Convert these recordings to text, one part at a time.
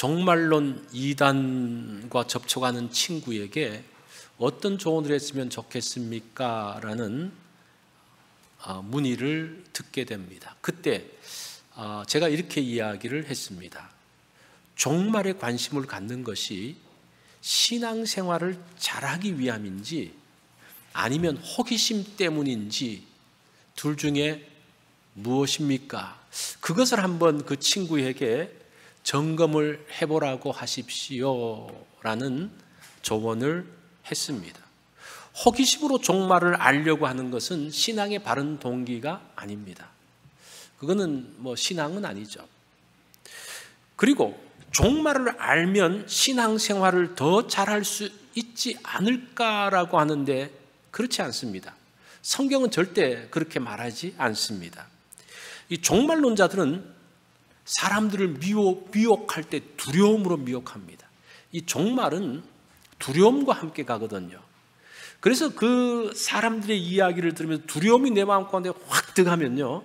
종말론 이단과 접촉하는 친구에게 어떤 조언을 했으면 좋겠습니까? 라는 문의를 듣게 됩니다. 그때 제가 이렇게 이야기를 했습니다. 종말에 관심을 갖는 것이 신앙생활을 잘하기 위함인지 아니면 호기심 때문인지 둘 중에 무엇입니까? 그것을 한번 그 친구에게 점검을 해보라고 하십시오 라는 조언을 했습니다. 호기심으로 종말을 알려고 하는 것은 신앙의 바른 동기가 아닙니다. 그거는 신앙은 아니죠. 그리고 종말을 알면 신앙생활을 더 잘할 수 있지 않을까라고 하는데 그렇지 않습니다. 성경은 절대 그렇게 말하지 않습니다. 이 종말론자들은 사람들을 미혹할 때 두려움으로 미혹합니다. 이 종말은 두려움과 함께 가거든요. 그래서 그 사람들의 이야기를 들으면서 두려움이 내 마음 가운데 확 들어가면요,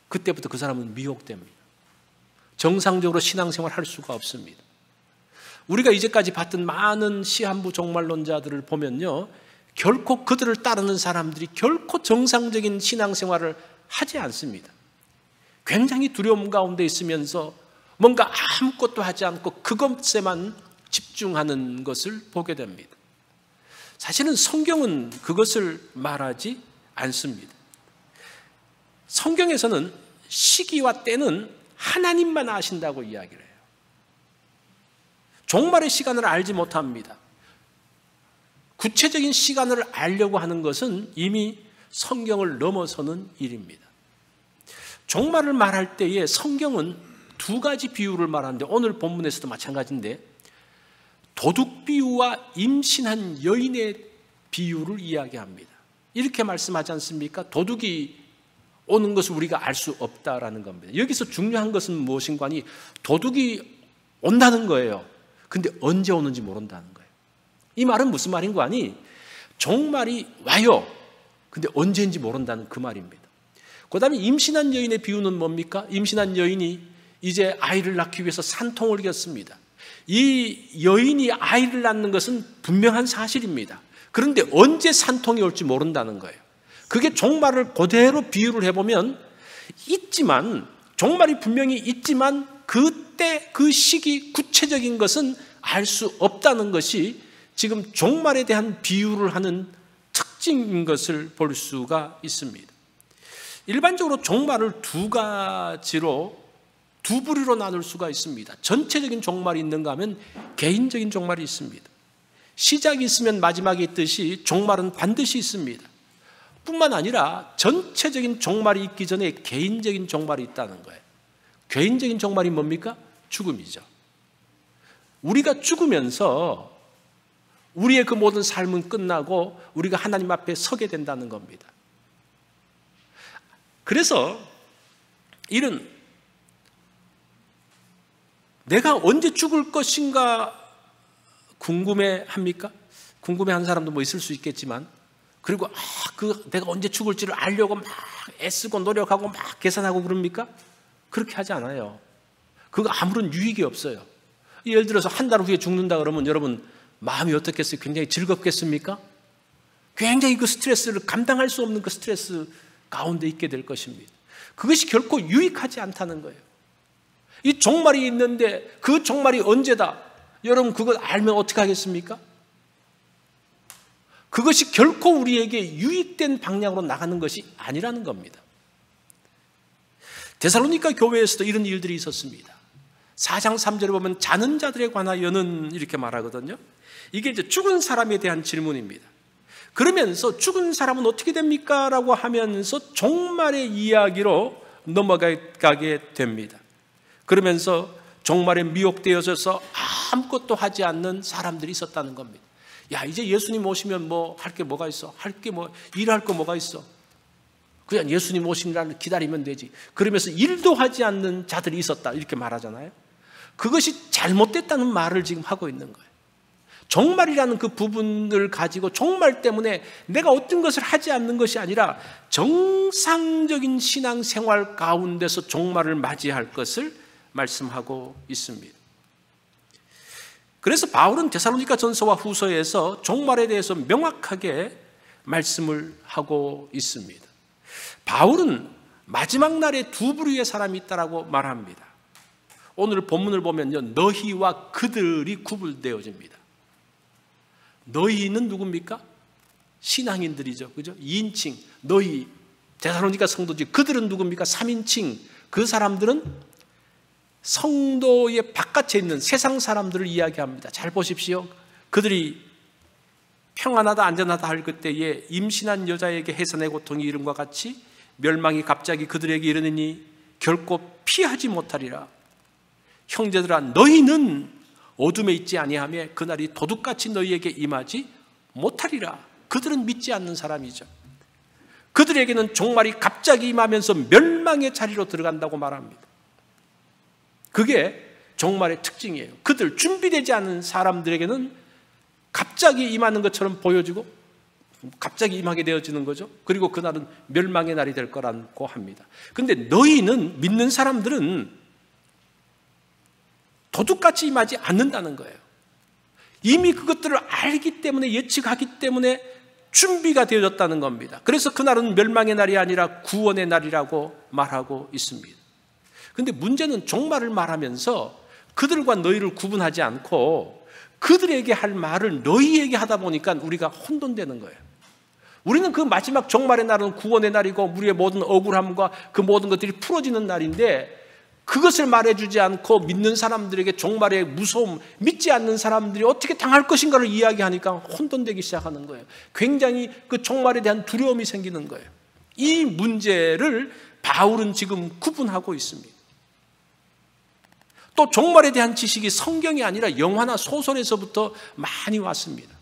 그때부터 그 사람은 미혹됩니다. 정상적으로 신앙생활을 할 수가 없습니다. 우리가 이제까지 봤던 많은 시한부 종말론자들을 보면요, 결코 그들을 따르는 사람들이 결코 정상적인 신앙생활을 하지 않습니다. 굉장히 두려움 가운데 있으면서 뭔가 아무것도 하지 않고 그것에만 집중하는 것을 보게 됩니다. 사실은 성경은 그것을 말하지 않습니다. 성경에서는 시기와 때는 하나님만 아신다고 이야기를 해요. 종말의 시간을 알지 못합니다. 구체적인 시간을 알려고 하는 것은 이미 성경을 넘어서는 일입니다. 종말을 말할 때에 성경은 두 가지 비유를 말하는데 오늘 본문에서도 마찬가지인데 도둑 비유와 임신한 여인의 비유를 이야기합니다. 이렇게 말씀하지 않습니까? 도둑이 오는 것을 우리가 알 수 없다라는 겁니다. 여기서 중요한 것은 무엇인가 하니 도둑이 온다는 거예요. 근데 언제 오는지 모른다는 거예요. 이 말은 무슨 말인가 하니 종말이 와요. 근데 언제인지 모른다는 그 말입니다. 그 다음에 임신한 여인의 비유는 뭡니까? 임신한 여인이 이제 아이를 낳기 위해서 산통을 겪습니다. 이 여인이 아이를 낳는 것은 분명한 사실입니다. 그런데 언제 산통이 올지 모른다는 거예요. 그게 종말을 그대로 비유를 해보면 있지만, 종말이 분명히 있지만 그때 그 시기 구체적인 것은 알 수 없다는 것이 지금 종말에 대한 비유를 하는 특징인 것을 볼 수가 있습니다. 일반적으로 종말을 두 가지로, 두 부류로 나눌 수가 있습니다. 전체적인 종말이 있는가 하면 개인적인 종말이 있습니다. 시작이 있으면 마지막이 있듯이 종말은 반드시 있습니다. 뿐만 아니라 전체적인 종말이 있기 전에 개인적인 종말이 있다는 거예요. 개인적인 종말이 뭡니까? 죽음이죠. 우리가 죽으면서 우리의 그 모든 삶은 끝나고 우리가 하나님 앞에 서게 된다는 겁니다. 그래서 이런 내가 언제 죽을 것인가 궁금해합니까? 궁금해하는 사람도 있을 수 있겠지만, 그리고 내가 언제 죽을지를 알려고 막 애쓰고 노력하고 막 계산하고 그럽니까? 그렇게 하지 않아요. 그거 아무런 유익이 없어요. 예를 들어서 한 달 후에 죽는다 그러면 여러분 마음이 어떻겠어요? 굉장히 즐겁겠습니까? 굉장히 그 스트레스를 감당할 수 없는 그 스트레스 가운데 있게 될 것입니다. 그것이 결코 유익하지 않다는 거예요. 이 종말이 있는데 그 종말이 언제다? 여러분 그걸 알면 어떻게 하겠습니까? 그것이 결코 우리에게 유익된 방향으로 나가는 것이 아니라는 겁니다. 데살로니가 교회에서도 이런 일들이 있었습니다. 4장 3절에 보면 자는 자들에 관하여는 이렇게 말하거든요. 이게 이제 죽은 사람에 대한 질문입니다. 그러면서 죽은 사람은 어떻게 됩니까? 라고 하면서 종말의 이야기로 넘어가게 됩니다. 그러면서 종말에 미혹되어져서 아무것도 하지 않는 사람들이 있었다는 겁니다. 야, 이제 예수님 오시면 할 게 뭐가 있어? 일할 거 뭐가 있어? 그냥 예수님 오시는 날 기다리면 되지. 그러면서 일도 하지 않는 자들이 있었다. 이렇게 말하잖아요. 그것이 잘못됐다는 말을 지금 하고 있는 거예요. 종말이라는 그 부분을 가지고 종말 때문에 내가 어떤 것을 하지 않는 것이 아니라 정상적인 신앙생활 가운데서 종말을 맞이할 것을 말씀하고 있습니다. 그래서 바울은 데살로니가 전서와 후서에서 종말에 대해서 명확하게 말씀을 하고 있습니다. 바울은 마지막 날에 두 부류의 사람이 있다라고 말합니다. 오늘 본문을 보면요, 너희와 그들이 구분되어집니다. 너희는 누굽니까? 신앙인들이죠. 그죠? 2인칭, 너희, 데살로니가 성도지. 그들은 누굽니까? 3인칭. 그 사람들은 성도의 바깥에 있는 세상 사람들을 이야기합니다. 잘 보십시오. 그들이 평안하다 안전하다 할 그때에 임신한 여자에게 해산의 고통이 이름과 같이 멸망이 갑자기 그들에게 이르느니 결코 피하지 못하리라. 형제들아, 너희는 어둠에 있지 아니하며 그날이 도둑같이 너희에게 임하지 못하리라. 그들은 믿지 않는 사람이죠. 그들에게는 종말이 갑자기 임하면서 멸망의 자리로 들어간다고 말합니다. 그게 종말의 특징이에요. 그들 준비되지 않은 사람들에게는 갑자기 임하는 것처럼 보여지고 갑자기 임하게 되어지는 거죠. 그리고 그날은 멸망의 날이 될 거라고 합니다. 그런데 너희는, 믿는 사람들은 도둑같이 임하지 않는다는 거예요. 이미 그것들을 알기 때문에, 예측하기 때문에 준비가 되어졌다는 겁니다. 그래서 그날은 멸망의 날이 아니라 구원의 날이라고 말하고 있습니다. 그런데 문제는 종말을 말하면서 그들과 너희를 구분하지 않고 그들에게 할 말을 너희에게 하다 보니까 우리가 혼돈되는 거예요. 우리는 그 마지막 종말의 날은 구원의 날이고 우리의 모든 억울함과 그 모든 것들이 풀어지는 날인데 그것을 말해주지 않고 믿는 사람들에게 종말의 무서움, 믿지 않는 사람들이 어떻게 당할 것인가를 이야기하니까 혼돈되기 시작하는 거예요. 굉장히 그 종말에 대한 두려움이 생기는 거예요. 이 문제를 바울은 지금 구분하고 있습니다. 또 종말에 대한 지식이 성경이 아니라 영화나 소설에서부터 많이 왔습니다.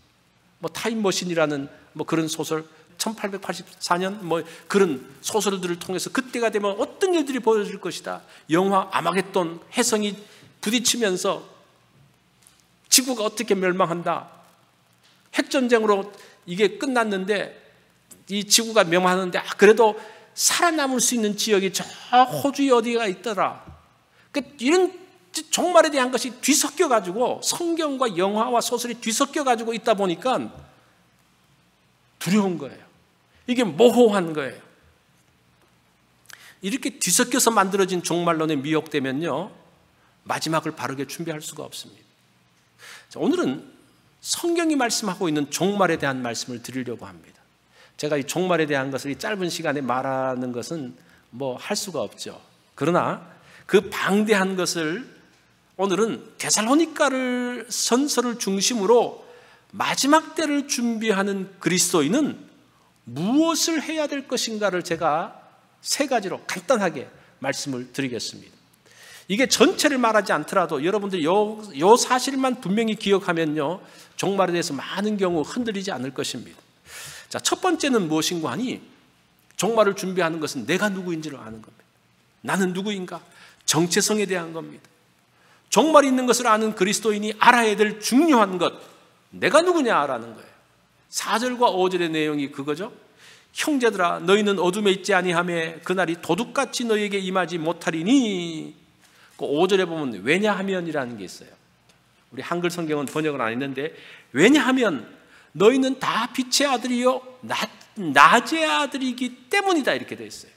타임머신이라는 그런 소설, 1884년 그런 소설들을 통해서 그때가 되면 어떤 일들이 벌어질 것이다. 영화 아마겟돈, 해성이 부딪히면서 지구가 어떻게 멸망한다. 핵전쟁으로 이게 끝났는데 이 지구가 멸망하는데 그래도 살아남을 수 있는 지역이 저 호주에 어디가 있더라. 이런 종말에 대한 것이 뒤섞여가지고 성경과 영화와 소설이 뒤섞여가지고 있다 보니까 두려운 거예요. 이게 모호한 거예요. 이렇게 뒤섞여서 만들어진 종말론에 미혹되면요, 마지막을 바르게 준비할 수가 없습니다. 자, 오늘은 성경이 말씀하고 있는 종말에 대한 말씀을 드리려고 합니다. 제가 이 종말에 대한 것을 이 짧은 시간에 말하는 것은 할 수가 없죠. 그러나 그 방대한 것을 오늘은 데살로니가를 선서를 중심으로 마지막 때를 준비하는 그리스도인은 무엇을 해야 될 것인가를 제가 세 가지로 간단하게 말씀을 드리겠습니다. 이게 전체를 말하지 않더라도 여러분들이 요 사실만 분명히 기억하면요, 종말에 대해서 많은 경우 흔들리지 않을 것입니다. 자, 첫 번째는 무엇인가 하니 종말을 준비하는 것은 내가 누구인지를 아는 겁니다. 나는 누구인가? 정체성에 대한 겁니다. 종말이 있는 것을 아는 그리스도인이 알아야 될 중요한 것, 내가 누구냐라는 거예요. 4절과 5절의 내용이 그거죠. 형제들아, 너희는 어둠에 있지 아니하며 그날이 도둑같이 너희에게 임하지 못하리니. 그 5절에 보면 왜냐하면이라는 게 있어요. 우리 한글 성경은 번역은 안 했는데, 왜냐하면 너희는 다 빛의 아들이요 낮의 아들이기 때문이다, 이렇게 되어 있어요.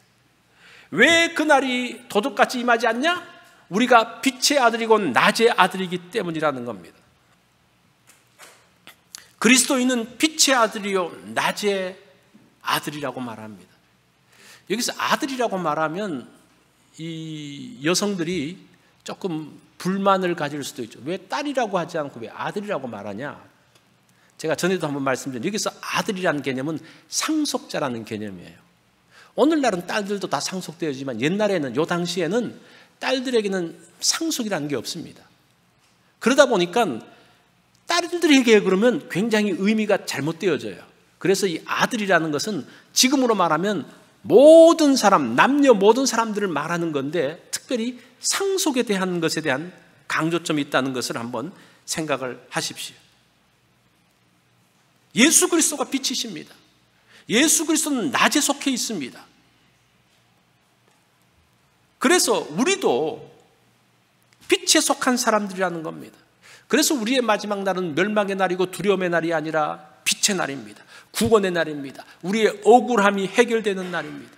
왜 그날이 도둑같이 임하지 않냐? 우리가 빛의 아들이고 낮의 아들이기 때문이라는 겁니다. 그리스도인은 빛의 아들이요 낮의 아들이라고 말합니다. 여기서 아들이라고 말하면 이 여성들이 조금 불만을 가질 수도 있죠. 왜 딸이라고 하지 않고 왜 아들이라고 말하냐? 제가 전에도 한번 말씀드린, 여기서 아들이라는 개념은 상속자라는 개념이에요. 오늘날은 딸들도 다 상속되어지만 옛날에는, 요 당시에는 딸들에게는 상속이라는 게 없습니다. 그러다 보니까 딸들에게 그러면 굉장히 의미가 잘못되어져요. 그래서 이 아들이라는 것은 지금으로 말하면 모든 사람, 남녀 모든 사람들을 말하는 건데, 특별히 상속에 대한 것에 대한 강조점이 있다는 것을 한번 생각을 하십시오. 예수 그리스도가 빛이십니다. 예수 그리스도는 낮에 속해 있습니다. 그래서 우리도 빛에 속한 사람들이라는 겁니다. 그래서 우리의 마지막 날은 멸망의 날이고 두려움의 날이 아니라 빛의 날입니다. 구원의 날입니다. 우리의 억울함이 해결되는 날입니다.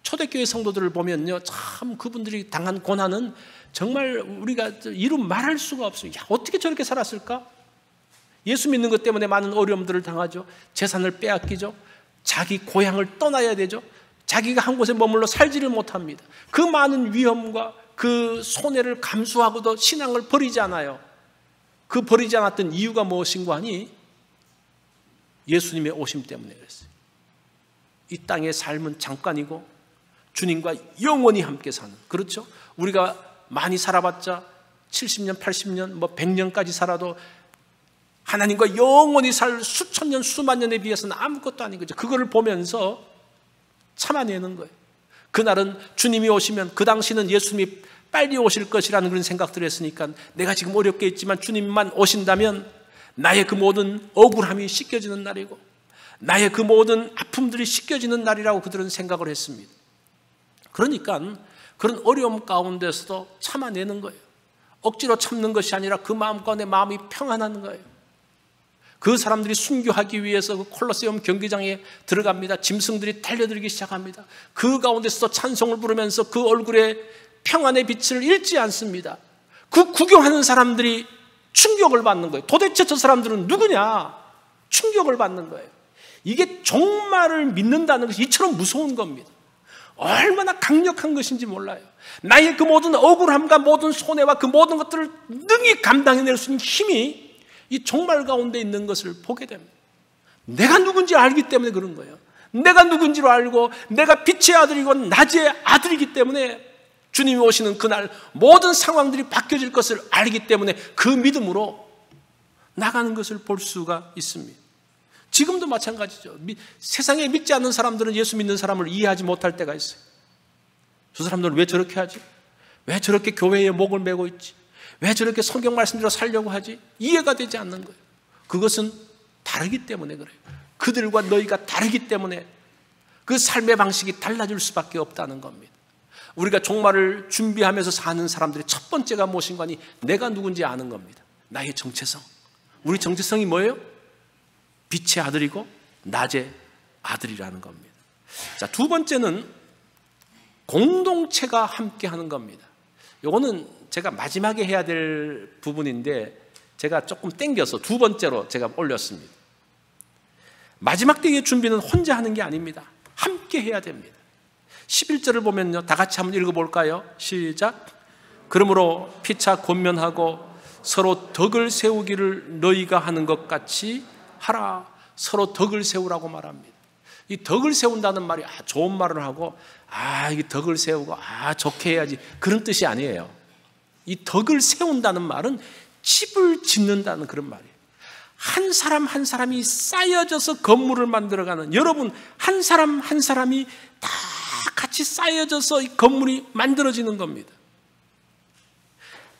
초대교회 성도들을 보면요, 참 그분들이 당한 고난은 정말 우리가 이루 말할 수가 없어요. 야, 어떻게 저렇게 살았을까? 예수 믿는 것 때문에 많은 어려움들을 당하죠. 재산을 빼앗기죠. 자기 고향을 떠나야 되죠. 자기가 한 곳에 머물러 살지를 못합니다. 그 많은 위험과 그 손해를 감수하고도 신앙을 버리지 않아요. 그 버리지 않았던 이유가 무엇인가 하니 예수님의 오심 때문에 그랬어요. 이 땅의 삶은 잠깐이고 주님과 영원히 함께 사는, 그렇죠? 우리가 많이 살아봤자 70년, 80년, 100년까지 살아도 하나님과 영원히 살 수천 년, 수만 년에 비해서는 아무것도 아닌 거죠. 그거를 보면서 참아내는 거예요. 그날은 주님이 오시면, 그 당시는 예수님이 빨리 오실 것이라는 그런 생각들을 했으니까 내가 지금 어렵게 있지만 주님만 오신다면 나의 그 모든 억울함이 씻겨지는 날이고 나의 그 모든 아픔들이 씻겨지는 날이라고 그들은 생각을 했습니다. 그러니까 그런 어려움 가운데서도 참아내는 거예요. 억지로 참는 것이 아니라 그 마음 가운데 마음이 평안한 거예요. 그 사람들이 순교하기 위해서 그 콜로세움 경기장에 들어갑니다. 짐승들이 달려들기 시작합니다. 그 가운데서도 찬송을 부르면서 그 얼굴에 평안의 빛을 잃지 않습니다. 그 구경하는 사람들이 충격을 받는 거예요. 도대체 저 사람들은 누구냐? 충격을 받는 거예요. 이게 종말을 믿는다는 것이 이처럼 무서운 겁니다. 얼마나 강력한 것인지 몰라요. 나의 그 모든 억울함과 모든 손해와 그 모든 것들을 능히 감당해낼 수 있는 힘이 이 종말 가운데 있는 것을 보게 됩니다. 내가 누군지 알기 때문에 그런 거예요. 내가 누군지로 알고 내가 빛의 아들이고 낮의 아들이기 때문에 주님이 오시는 그날 모든 상황들이 바뀌어질 것을 알기 때문에 그 믿음으로 나가는 것을 볼 수가 있습니다. 지금도 마찬가지죠. 세상에 믿지 않는 사람들은 예수 믿는 사람을 이해하지 못할 때가 있어요. 저 사람들은 왜 저렇게 하지? 왜 저렇게 교회에 목을 메고 있지? 왜 저렇게 성경 말씀대로 살려고 하지? 이해가 되지 않는 거예요. 그것은 다르기 때문에 그래요. 그들과 너희가 다르기 때문에 그 삶의 방식이 달라질 수밖에 없다는 겁니다. 우리가 종말을 준비하면서 사는 사람들의 첫 번째가 무엇인가 하니 내가 누군지 아는 겁니다. 나의 정체성. 우리 정체성이 뭐예요? 빛의 아들이고 낮의 아들이라는 겁니다. 자, 두 번째는 공동체가 함께 하는 겁니다. 이거는 제가 마지막에 해야 될 부분인데 제가 조금 땡겨서 두 번째로 제가 올렸습니다. 마지막 때의 준비는 혼자 하는 게 아닙니다. 함께 해야 됩니다. 11절을 보면요, 다 같이 한번 읽어볼까요? 시작. 그러므로 피차 권면하고 서로 덕을 세우기를 너희가 하는 것 같이 하라. 서로 덕을 세우라고 말합니다. 이 덕을 세운다는 말이 좋은 말을 하고 이 덕을 세우고 좋게 해야지 그런 뜻이 아니에요. 이 덕을 세운다는 말은 집을 짓는다는 그런 말이에요. 한 사람 한 사람이 쌓여져서 건물을 만들어가는, 여러분 한 사람 한 사람이 다 같이 쌓여져서 이 건물이 만들어지는 겁니다.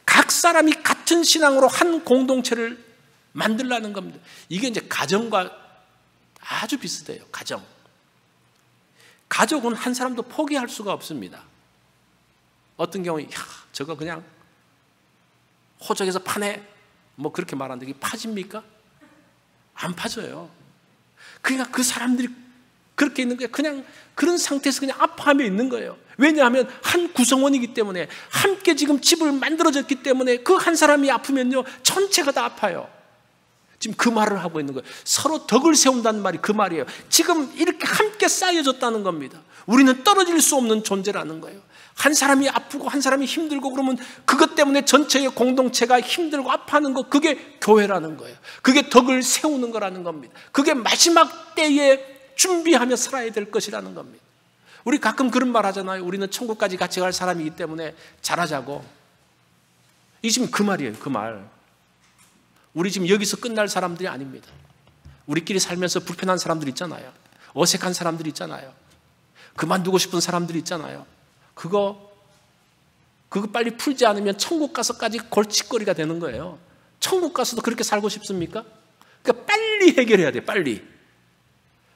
각 사람이 같은 신앙으로 한 공동체를 만들라는 겁니다. 이게 이제 가정과 아주 비슷해요. 가족은 한 사람도 포기할 수가 없습니다. 어떤 경우에 저거 그냥 호적에서 파네 그렇게 말하는데 이게 파집니까? 안 파져요. 그러니까 그 사람들이 그렇게 있는 거예요. 그냥 그런 상태에서 그냥 아파하며 있는 거예요. 왜냐하면 한 구성원이기 때문에, 함께 지금 집을 만들어졌기 때문에 그 한 사람이 아프면요 전체가 다 아파요. 지금 그 말을 하고 있는 거예요. 서로 덕을 세운다는 말이 그 말이에요. 지금 이렇게 함께 쌓여졌다는 겁니다. 우리는 떨어질 수 없는 존재라는 거예요. 한 사람이 아프고 한 사람이 힘들고 그러면 그것 때문에 전체의 공동체가 힘들고 아파하는 거, 그게 교회라는 거예요. 그게 덕을 세우는 거라는 겁니다. 그게 마지막 때에 준비하며 살아야 될 것이라는 겁니다. 우리 가끔 그런 말 하잖아요. 우리는 천국까지 같이 갈 사람이기 때문에 잘하자고. 이 지금 그 말이에요. 그 말. 우리 지금 여기서 끝날 사람들이 아닙니다. 우리끼리 살면서 불편한 사람들 있잖아요. 어색한 사람들 있잖아요. 그만두고 싶은 사람들 있잖아요. 그거 빨리 풀지 않으면 천국 가서까지 골칫거리가 되는 거예요. 천국 가서도 그렇게 살고 싶습니까? 그러니까 빨리 해결해야 돼요. 빨리.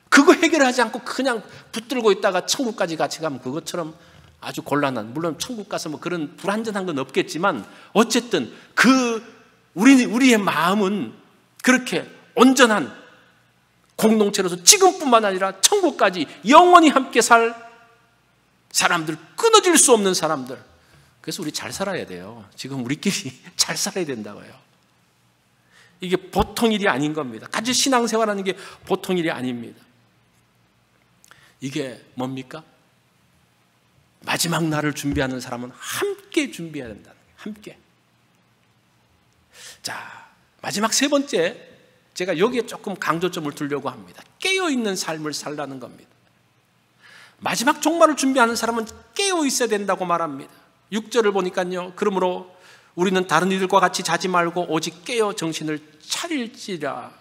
그거 해결하지 않고 그냥 붙들고 있다가 천국까지 같이 가면 그것처럼 아주 곤란한, 물론 천국 가서 그런 불완전한 건 없겠지만 어쨌든 그 우리의 마음은 그렇게 온전한 공동체로서 지금뿐만 아니라 천국까지 영원히 함께 살 사람들, 끊어질 수 없는 사람들. 그래서 우리 잘 살아야 돼요. 지금 우리끼리 잘 살아야 된다고요. 이게 보통 일이 아닌 겁니다. 같이 신앙생활하는 게 보통 일이 아닙니다. 이게 뭡니까? 마지막 날을 준비하는 사람은 함께 준비해야 된다는 거예요. 함께. 자, 마지막 세 번째, 제가 여기에 조금 강조점을 두려고 합니다. 깨어있는 삶을 살라는 겁니다. 마지막 종말을 준비하는 사람은 깨어 있어야 된다고 말합니다. 6절을 보니까요, 그러므로 우리는 다른 이들과 같이 자지 말고 오직 깨어 정신을 차릴지라.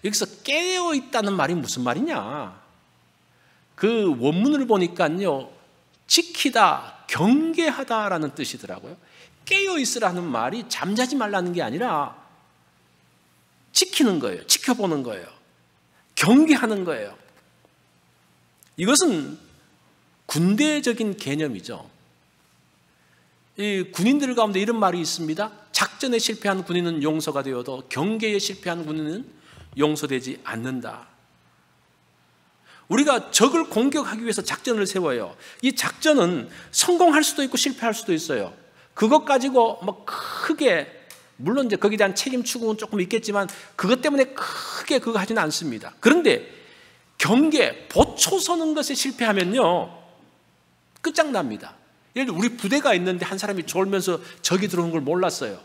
여기서 깨어 있다는 말이 무슨 말이냐? 그 원문을 보니까요, 지키다, 경계하다라는 뜻이더라고요. 깨어 있으라는 말이 잠자지 말라는 게 아니라 지키는 거예요. 지켜보는 거예요. 경계하는 거예요. 이것은 군대적인 개념이죠. 이 군인들 가운데 이런 말이 있습니다. 작전에 실패한 군인은 용서가 되어도 경계에 실패한 군인은 용서되지 않는다. 우리가 적을 공격하기 위해서 작전을 세워요. 이 작전은 성공할 수도 있고 실패할 수도 있어요. 그것 가지고 뭐 크게, 물론 이제 거기에 대한 책임 추궁은 조금 있겠지만 그것 때문에 크게 그거 하지는 않습니다. 그런데 경계, 보초 서는 것에 실패하면요, 끝장납니다. 예를 들어 우리 부대가 있는데 한 사람이 졸면서 적이 들어오는 걸 몰랐어요.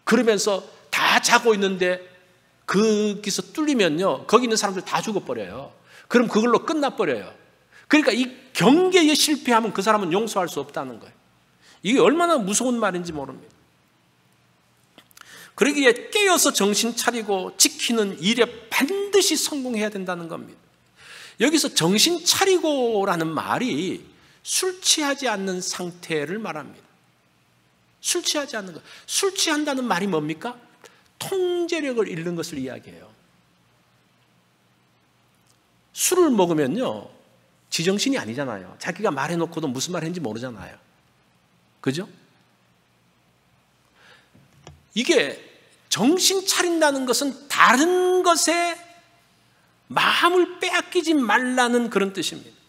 그러면서 다 자고 있는데 거기서 뚫리면요, 거기 있는 사람들 다 죽어버려요. 그럼 그걸로 끝나버려요. 그러니까 이 경계에 실패하면 그 사람은 용서할 수 없다는 거예요. 이게 얼마나 무서운 말인지 모릅니다. 그러기에 깨어서 정신 차리고 지키는 일에 반드시 성공해야 된다는 겁니다. 여기서 정신 차리고라는 말이 술 취하지 않는 상태를 말합니다. 술 취하지 않는 것. 술 취한다는 말이 뭡니까? 통제력을 잃는 것을 이야기해요. 술을 먹으면요, 지정신이 아니잖아요. 자기가 말해놓고도 무슨 말 했는지 모르잖아요. 그죠? 이게 정신 차린다는 것은 다른 것에 마음을 빼앗기지 말라는 그런 뜻입니다.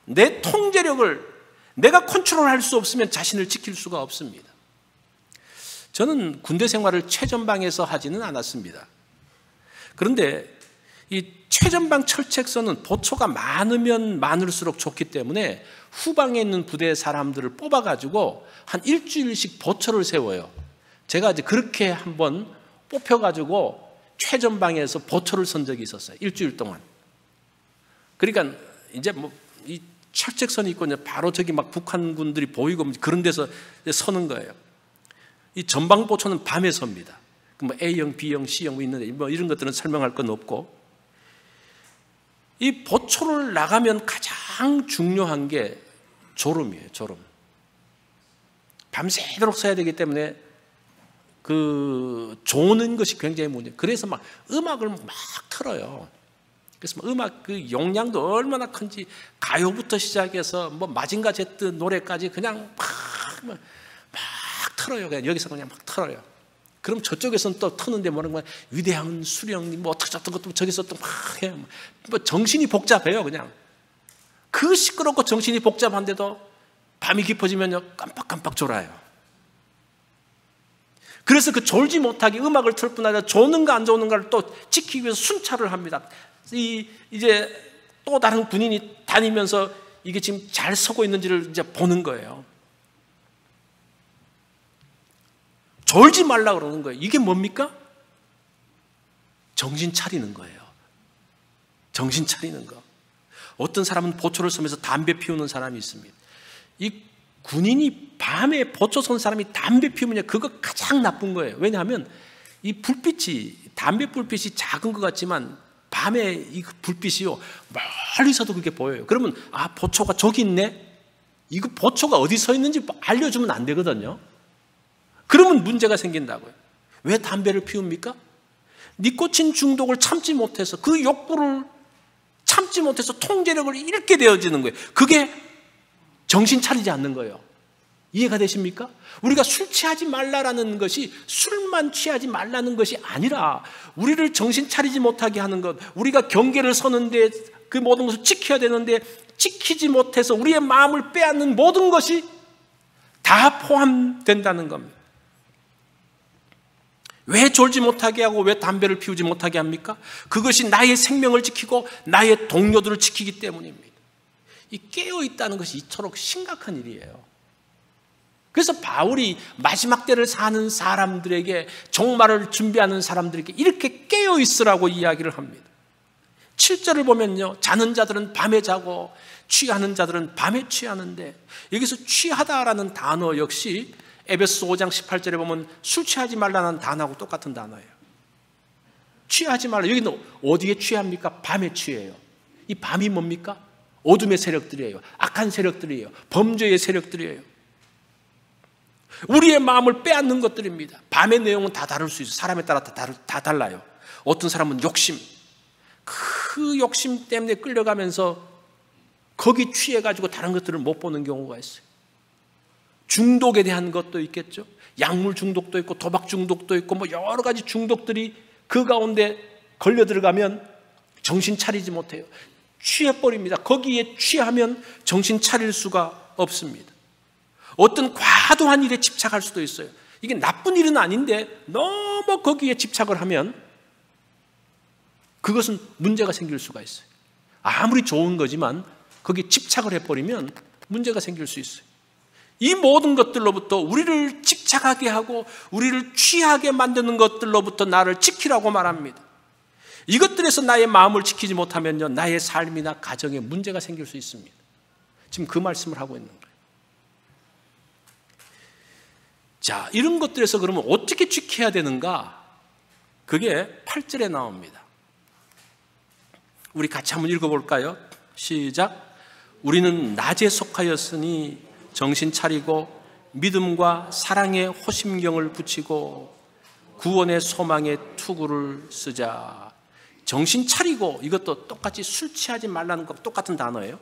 내 통제력을 내가 컨트롤할 수 없으면 자신을 지킬 수가 없습니다. 저는 군대 생활을 최전방에서 하지는 않았습니다. 그런데 이 최전방 철책선은 보초가 많으면 많을수록 좋기 때문에 후방에 있는 부대 사람들을 뽑아가지고 한 일주일씩 보초를 세워요. 제가 이제 그렇게 한번 뽑혀가지고 최전방에서 보초를 선 적이 있었어요. 일주일 동안. 그러니까 이제 뭐 이 철책선이 있고 이제 바로 저기 막 북한군들이 보이고 그런 데서 서는 거예요. 이 전방 보초는 밤에 섭니다. 뭐 A형, B형, C형 뭐 있는데 뭐 이런 것들은 설명할 건 없고, 이 보초를 나가면 가장 중요한 게 졸음이에요. 졸음. 밤새도록 서야 되기 때문에 그 조는 것이 굉장히 문제예요. 그래서 막 음악을 막 틀어요. 그래서 막 음악 그 용량도 얼마나 큰지 가요부터 시작해서 뭐 마징가 제트 노래까지 그냥 막 틀어요. 그냥 여기서 그냥 막 틀어요. 그럼 저쪽에서는 또 트는데 뭐라는 거야? 위대한 수령 뭐 어떻게 저런 것도 저기서 또 막 해요. 뭐 정신이 복잡해요. 그냥 그 시끄럽고 정신이 복잡한데도 밤이 깊어지면요 깜빡깜빡 졸아요. 그래서 그 졸지 못하게 음악을 틀 뿐 아니라 조는가 안 조는가를 또 지키기 위해서 순찰을 합니다. 이제 또 다른 군인이 다니면서 이게 지금 잘 서고 있는지를 이제 보는 거예요. 졸지 말라 그러는 거예요. 이게 뭡니까? 정신 차리는 거예요. 정신 차리는 거. 어떤 사람은 보초를 서면서 담배 피우는 사람이 있습니다. 이 군인이 밤에 보초 선 사람이 담배 피우면 그거 가장 나쁜 거예요. 왜냐하면 이 불빛이, 담배 불빛이 작은 것 같지만 밤에 이 불빛이요 멀리서도 그게 보여요. 그러면 아, 보초가 저기 있네. 이거 보초가 어디 서 있는지 알려주면 안 되거든요. 그러면 문제가 생긴다고요. 왜 담배를 피웁니까? 니코틴 중독을 참지 못해서, 그 욕구를 참지 못해서 통제력을 잃게 되어지는 거예요. 그게 정신 차리지 않는 거예요. 이해가 되십니까? 우리가 술 취하지 말라라는 것이 술만 취하지 말라는 것이 아니라 우리를 정신 차리지 못하게 하는 것, 우리가 경계를 서는데 그 모든 것을 지켜야 되는데 지키지 못해서 우리의 마음을 빼앗는 모든 것이 다 포함된다는 겁니다. 왜 졸지 못하게 하고 왜 담배를 피우지 못하게 합니까? 그것이 나의 생명을 지키고 나의 동료들을 지키기 때문입니다. 이 깨어있다는 것이 이토록 심각한 일이에요. 그래서 바울이 마지막 때를 사는 사람들에게, 종말을 준비하는 사람들에게 이렇게 깨어있으라고 이야기를 합니다. 7절을 보면요, 자는 자들은 밤에 자고 취하는 자들은 밤에 취하는데, 여기서 취하다라는 단어 역시 에베소 5장 18절에 보면 술 취하지 말라는 단어하고 똑같은 단어예요. 취하지 말라. 여기는 어디에 취합니까? 밤에 취해요. 이 밤이 뭡니까? 어둠의 세력들이에요. 악한 세력들이에요. 범죄의 세력들이에요. 우리의 마음을 빼앗는 것들입니다. 밤의 내용은 다 다를 수 있어요. 사람에 따라 다 달라요. 어떤 사람은 욕심, 그 욕심 때문에 끌려가면서 거기 취해가지고 다른 것들을 못 보는 경우가 있어요. 중독에 대한 것도 있겠죠. 약물 중독도 있고 도박 중독도 있고 뭐 여러 가지 중독들이 그 가운데 걸려 들어가면 정신 차리지 못해요. 취해버립니다. 거기에 취하면 정신 차릴 수가 없습니다. 어떤 과도한 일에 집착할 수도 있어요. 이게 나쁜 일은 아닌데 너무 거기에 집착을 하면 그것은 문제가 생길 수가 있어요. 아무리 좋은 거지만 거기에 집착을 해버리면 문제가 생길 수 있어요. 이 모든 것들로부터 우리를 집착하게 하고 우리를 취하게 만드는 것들로부터 나를 지키라고 말합니다. 이것들에서 나의 마음을 지키지 못하면요, 나의 삶이나 가정에 문제가 생길 수 있습니다. 지금 그 말씀을 하고 있는 거예요. 자, 이런 것들에서 그러면 어떻게 지켜야 되는가? 그게 8절에 나옵니다. 우리 같이 한번 읽어볼까요? 시작. 우리는 낮에 속하였으니 정신 차리고 믿음과 사랑의 호심경을 붙이고 구원의 소망의 투구를 쓰자. 정신 차리고, 이것도 똑같이 술 취하지 말라는 것 똑같은 단어예요.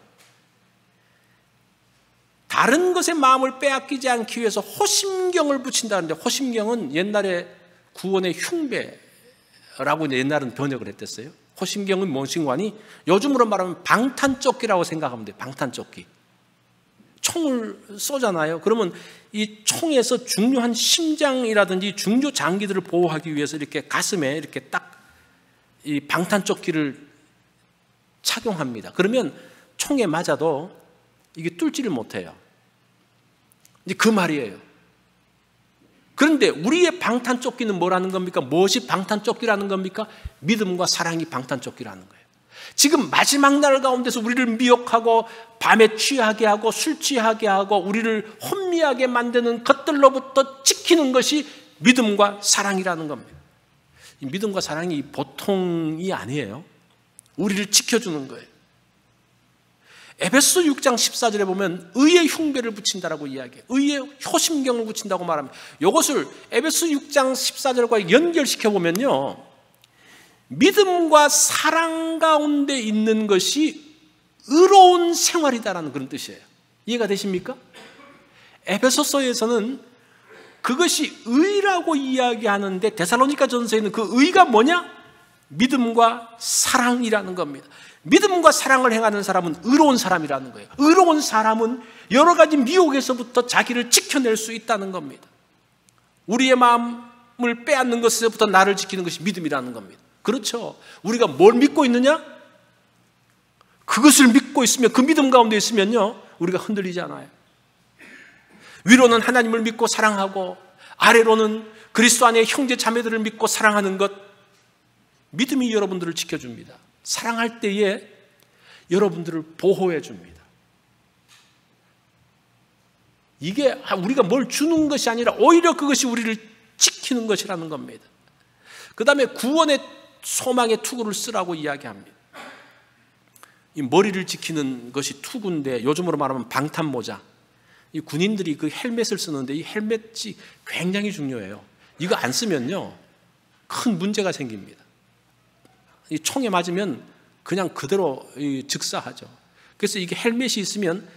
다른 것에 마음을 빼앗기지 않기 위해서 호심경을 붙인다는데, 호심경은 옛날에 구원의 흉배라고 옛날은 번역을 했댔어요. 호심경은 무엇인가니 요즘으로 말하면 방탄조끼라고 생각하면 돼요. 방탄조끼. 총을 쏘잖아요. 그러면 이 총에서 중요한 심장이라든지 중요 장기들을 보호하기 위해서 이렇게 가슴에 이렇게 딱 이 방탄조끼를 착용합니다. 그러면 총에 맞아도 이게 뚫지를 못해요. 이제 그 말이에요. 그런데 우리의 방탄조끼는 뭐라는 겁니까? 무엇이 방탄조끼라는 겁니까? 믿음과 사랑이 방탄조끼라는 거예요. 지금 마지막 날 가운데서 우리를 미혹하고 밤에 취하게 하고 술 취하게 하고 우리를 혼미하게 만드는 것들로부터 지키는 것이 믿음과 사랑이라는 겁니다. 이 믿음과 사랑이 보통이 아니에요. 우리를 지켜주는 거예요. 에베소 6장 14절에 보면 의의 흉배를 붙인다라고 이야기해요. 의의 효심경을 붙인다고 말합니다. 이것을 에베소 6장 14절과 연결시켜 보면요, 믿음과 사랑 가운데 있는 것이 의로운 생활이다라는 그런 뜻이에요. 이해가 되십니까? 에베소서에서는 그것이 의라고 이야기하는데 데살로니가 전서에는 그 의가 뭐냐? 믿음과 사랑이라는 겁니다. 믿음과 사랑을 행하는 사람은 의로운 사람이라는 거예요. 의로운 사람은 여러 가지 미혹에서부터 자기를 지켜낼 수 있다는 겁니다. 우리의 마음을 빼앗는 것에서부터 나를 지키는 것이 믿음이라는 겁니다. 그렇죠. 우리가 뭘 믿고 있느냐? 그것을 믿고 있으면, 그 믿음 가운데 있으면요, 우리가 흔들리지 않아요. 위로는 하나님을 믿고 사랑하고 아래로는 그리스도 안에 형제 자매들을 믿고 사랑하는 것, 믿음이 여러분들을 지켜줍니다. 사랑할 때에 여러분들을 보호해 줍니다. 이게 우리가 뭘 주는 것이 아니라 오히려 그것이 우리를 지키는 것이라는 겁니다. 그 다음에 구원의 소망의 투구를 쓰라고 이야기합니다. 이 머리를 지키는 것이 투구인데 요즘으로 말하면 방탄모자. 이 군인들이 그 헬멧을 쓰는데 이 헬멧이 굉장히 중요해요. 이거 안 쓰면요, 큰 문제가 생깁니다. 이 총에 맞으면 그냥 그대로 즉사하죠. 그래서 이게 헬멧이 있으면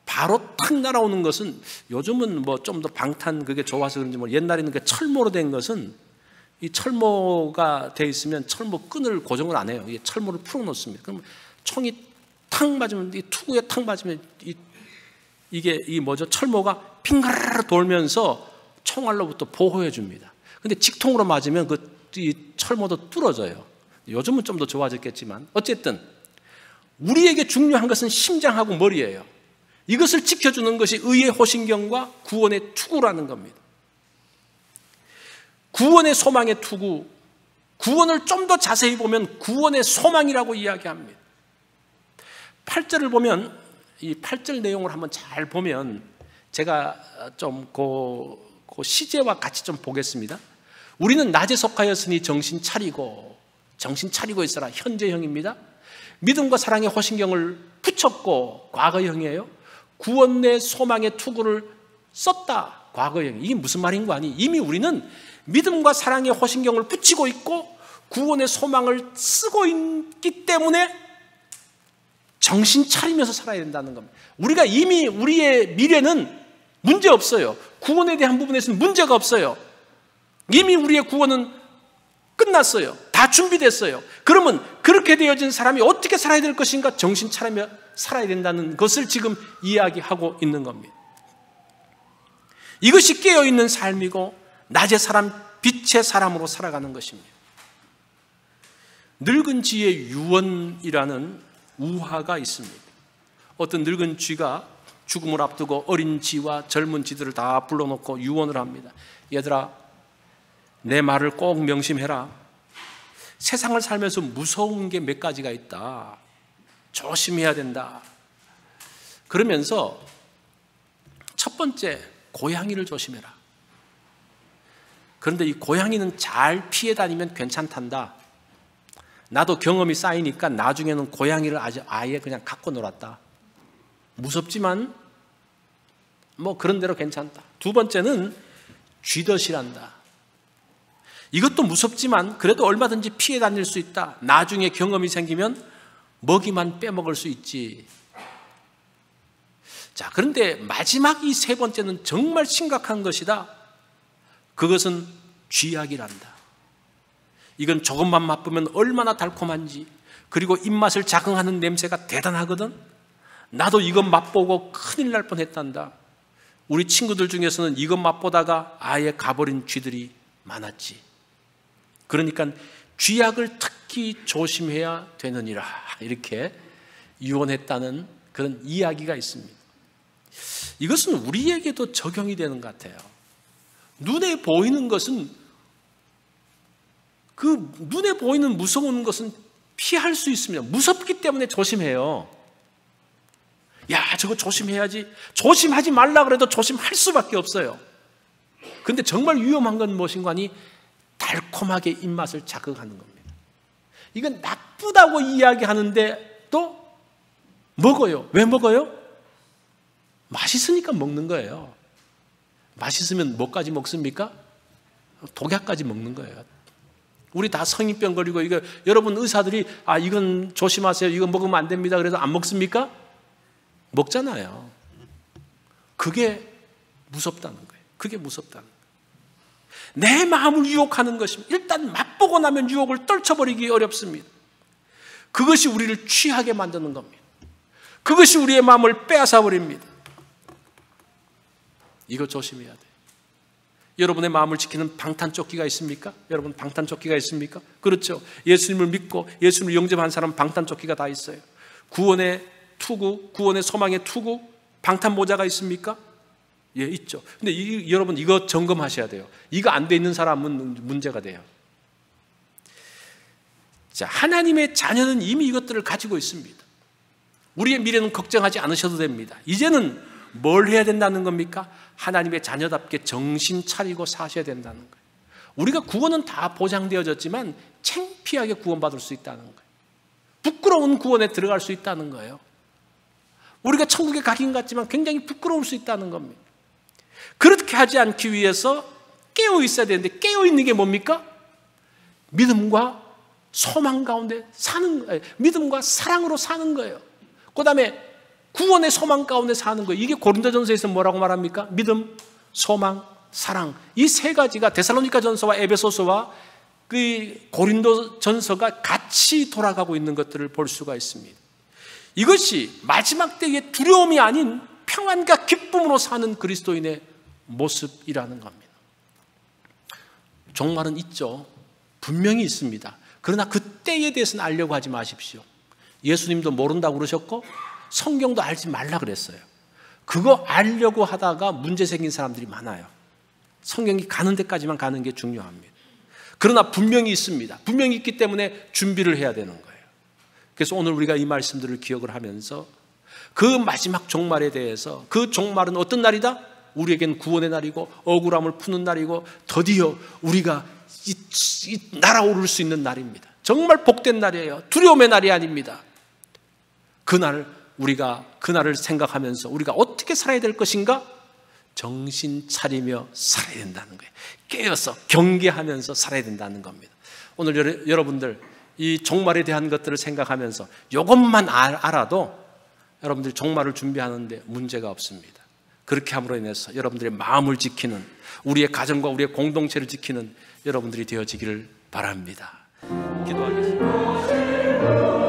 바로 탁 날아오는 것은, 요즘은 뭐 좀 더 방탄 그게 좋아서 그런지 옛날에는 그 철모로 된 것은, 이 철모가 돼 있으면 철모 끈을 고정을 안 해요. 이 철모를 풀어 놓습니다. 그럼 총이 탁 맞으면, 이 투구에 탁 맞으면 이게 철모가 빙가르르 돌면서 총알로부터 보호해 줍니다. 근데 직통으로 맞으면 이 철모도 뚫어져요. 요즘은 좀 더 좋아졌겠지만, 어쨌든 우리에게 중요한 것은 심장하고 머리예요. 이것을 지켜주는 것이 의의 호신경과 구원의 투구라는 겁니다. 구원의 소망의 투구, 구원을 좀 더 자세히 보면 구원의 소망이라고 이야기합니다. 8절을 보면, 이 8절 내용을 한번 잘 보면, 제가 좀 그 시제와 같이 좀 보겠습니다. 우리는 낮에 속하였으니 정신 차리고 있어라. 현재형입니다. 믿음과 사랑의 호신경을 붙였고, 과거형이에요. 구원의 소망의 투구를 썼다, 과거형. 이게 무슨 말인 거 아니? 이미 우리는 믿음과 사랑의 호신경을 붙이고 있고 구원의 소망을 쓰고 있기 때문에 정신 차리면서 살아야 된다는 겁니다. 우리가 이미 우리의 미래는 문제 없어요. 구원에 대한 부분에서는 문제가 없어요. 이미 우리의 구원은 끝났어요. 다 준비됐어요. 그러면 그렇게 되어진 사람이 어떻게 살아야 될 것인가? 정신 차리며 살아야 된다는 것을 지금 이야기하고 있는 겁니다. 이것이 깨어있는 삶이고 낮의 사람, 빛의 사람으로 살아가는 것입니다. 늙은 쥐의 유언이라는 우화가 있습니다. 어떤 늙은 쥐가 죽음을 앞두고 어린 쥐와 젊은 쥐들을 다 불러놓고 유언을 합니다. 얘들아, 내 말을 꼭 명심해라. 세상을 살면서 무서운 게 몇 가지가 있다. 조심해야 된다. 그러면서 첫 번째, 고양이를 조심해라. 그런데 이 고양이는 잘 피해 다니면 괜찮단다. 나도 경험이 쌓이니까 나중에는 고양이를 아예 그냥 갖고 놀았다. 무섭지만 뭐 그런 대로 괜찮다. 두 번째는 쥐덫이란다. 이것도 무섭지만 그래도 얼마든지 피해 다닐 수 있다. 나중에 경험이 생기면 먹이만 빼먹을 수 있지. 자, 그런데 마지막 이 세 번째는 정말 심각한 것이다. 그것은 쥐약이란다. 이건 조금만 맛보면 얼마나 달콤한지, 그리고 입맛을 자극하는 냄새가 대단하거든. 나도 이것 맛보고 큰일 날 뻔했단다. 우리 친구들 중에서는 이것 맛보다가 아예 가버린 쥐들이 많았지. 그러니까 쥐약을 특히 조심해야 되느니라, 이렇게 유언했다는 그런 이야기가 있습니다. 이것은 우리에게도 적용이 되는 것 같아요. 눈에 보이는 것은, 그 눈에 보이는 무서운 것은 피할 수 있습니다. 무섭기 때문에 조심해요. 야, 저거 조심해야지. 조심하지 말라 그래도 조심할 수밖에 없어요. 근데 정말 위험한 건 무엇인가 하니 달콤하게 입맛을 자극하는 겁니다. 이건 나쁘다고 이야기하는데 또 먹어요. 왜 먹어요? 맛있으니까 먹는 거예요. 맛있으면 뭐까지 먹습니까? 독약까지 먹는 거예요. 우리 다 성인병 걸리고, 이거 여러분 의사들이 이건 조심하세요, 이거 먹으면 안 됩니다, 그래서 안 먹습니까? 먹잖아요. 그게 무섭다는 거예요. 그게 무섭다는 거예요. 내 마음을 유혹하는 것입니다. 일단 맛보고 나면 유혹을 떨쳐버리기 어렵습니다. 그것이 우리를 취하게 만드는 겁니다. 그것이 우리의 마음을 빼앗아 버립니다. 이거 조심해야 돼요. 여러분의 마음을 지키는 방탄조끼가 있습니까? 여러분 방탄조끼가 있습니까? 그렇죠. 예수님을 믿고 예수님을 영접한 사람은 방탄조끼가 다 있어요. 구원의 투구, 구원의 소망의 투구, 방탄모자가 있습니까? 예, 있죠. 근데 여러분 이거 점검하셔야 돼요. 이거 안 돼 있는 사람은 문제가 돼요. 자, 하나님의 자녀는 이미 이것들을 가지고 있습니다. 우리의 미래는 걱정하지 않으셔도 됩니다. 이제는 뭘 해야 된다는 겁니까? 하나님의 자녀답게 정신 차리고 사셔야 된다는 거예요. 우리가 구원은 다 보장되어졌지만 창피하게 구원받을 수 있다는 거예요. 부끄러운 구원에 들어갈 수 있다는 거예요. 우리가 천국에 가긴 갔지만 굉장히 부끄러울 수 있다는 겁니다. 그렇게 하지 않기 위해서 깨어 있어야 되는데, 깨어 있는 게 뭡니까? 믿음과 소망 가운데 사는 거예요. 믿음과 사랑으로 사는 거예요. 그 다음에 구원의 소망 가운데 사는 거예요. 이게 고린도전서에서 뭐라고 말합니까? 믿음, 소망, 사랑. 이 세 가지가 데살로니가전서와 에베소서와 그 고린도전서가 같이 돌아가고 있는 것들을 볼 수가 있습니다. 이것이 마지막 때의 두려움이 아닌 평안과 기쁨으로 사는 그리스도인의 모습이라는 겁니다. 종말은 있죠. 분명히 있습니다. 그러나 그때에 대해서는 알려고 하지 마십시오. 예수님도 모른다고 그러셨고 성경도 알지 말라 그랬어요. 그거 알려고 하다가 문제 생긴 사람들이 많아요. 성경이 가는 데까지만 가는 게 중요합니다. 그러나 분명히 있습니다. 분명히 있기 때문에 준비를 해야 되는 거예요. 그래서 오늘 우리가 이 말씀들을 기억을 하면서 그 마지막 종말에 대해서, 그 종말은 어떤 날이다? 우리에겐 구원의 날이고 억울함을 푸는 날이고 드디어 우리가 날아오를 수 있는 날입니다. 정말 복된 날이에요. 두려움의 날이 아닙니다. 우리가 그날을 생각하면서 우리가 어떻게 살아야 될 것인가? 정신 차리며 살아야 된다는 거예요. 깨어서 경계하면서 살아야 된다는 겁니다. 오늘 여러분들 이 종말에 대한 것들을 생각하면서 이것만 알아도 여러분들이 종말을 준비하는데 문제가 없습니다. 그렇게 함으로 인해서 여러분들의 마음을 지키는, 우리의 가정과 우리의 공동체를 지키는 여러분들이 되어지기를 바랍니다. 기도하겠습니다.